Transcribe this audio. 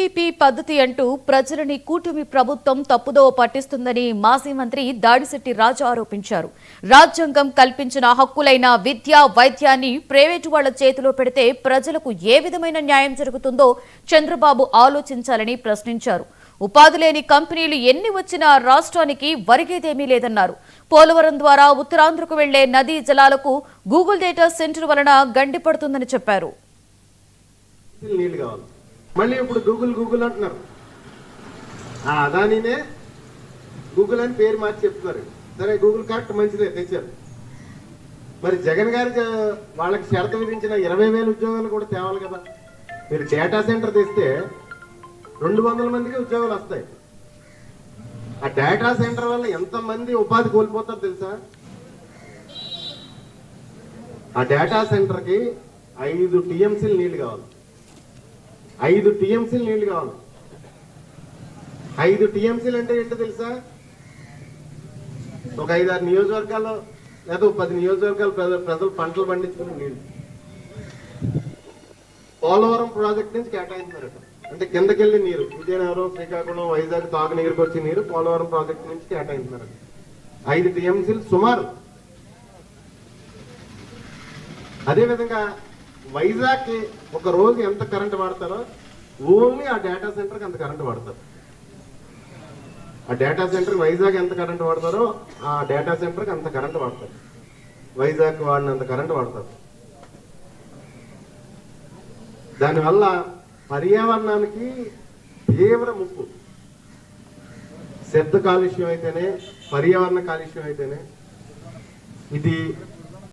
PPP పద్ధతి అంటూ ప్రజలని కూటమి ప్రభుత్వం తప్పుదోవ పట్టిస్తుందని మాజీ మంత్రి దాడిశెట్టి రాజా ఆరోపించారు. రాజ్యాంగం కల్పించిన హక్కులైన విద్య, వైద్యాన్ని ప్రైవేటు వాళ్ల చేతిలో పెడితే ప్రజలకు ఏ విధమైన న్యాయం జరుగుతుందో చంద్రబాబు ఆలోచించాలని ప్రశ్నించారు. ఉపాధి లేని కంపెనీలు ఎన్ని వచ్చినా రాష్ట్రానికి వరిగేదేమీ లేదన్నారు. పోలవరం ద్వారా ఉత్తరాంధ్రకు వెళ్లే నదీ జలాలకు గూగుల్ డేటా సెంటర్ వలన గండిపడుతుందని చెప్పారు. మళ్ళీ ఇప్పుడు గూగుల్ అంటున్నారు. అదానినే గూగుల్ అని పేరు మార్చి చెప్తున్నారు. సరే, గూగుల్ కరెక్ట్, మంచిదే, తెచ్చారు. మరి జగన్ గారి వాళ్ళకి షరతు విధించిన 20,000 ఉద్యోగాలు కూడా తేవాలి కదా. మీరు డేటా సెంటర్ తెస్తే 200 మందికి ఉద్యోగాలు వస్తాయి. ఆ డేటా సెంటర్ వల్ల ఎంతమంది ఉపాధి కోల్పోతారు తెలుసా? ఆ డేటా సెంటర్కి 5 టీఎంసీలు నీళ్లు కావాలి. 5 టీఎంసీలు నీళ్లు కావాలి. 5 టీఎంసీలు అంటే ఏంటో తెలుసా? ఒక 5-6 నియోజకవర్గాల్లో లేదా 10 నియోజకవర్గాలు ప్రజలు పంటలు పండించుకునే నీళ్లు పోలవరం ప్రాజెక్ట్ నుంచి కేటాయించారట. అంటే కిందకెళ్ళి నీరు విజయనగరం, శ్రీకాకుళం, వైజాగ్ తాగునీరుకి వచ్చే నీరు పోలవరం ప్రాజెక్ట్ నుంచి కేటాయించారట. 5 టీఎంసీలు సుమారు. అదేవిధంగా వైజాగ్ ఒక రోజు ఎంత కరెంట్ వాడతారో ఓన్లీ ఆ డేటా సెంటర్కి అంత కరెంట్ వాడతారు. ఆ డేటా సెంటర్ వైజాగ్ ఎంత కరెంట్ వాడతారో ఆ డేటా సెంటర్కి అంత కరెంట్ వాడతారు. వైజాగ్ వాడినంత కరెంట్ వాడతారు. దానివల్ల పర్యావరణానికి తీవ్ర ముప్పు. శబ్ద కాలుష్యం అయితేనే, పర్యావరణ కాలుష్యం అయితేనే, ఇది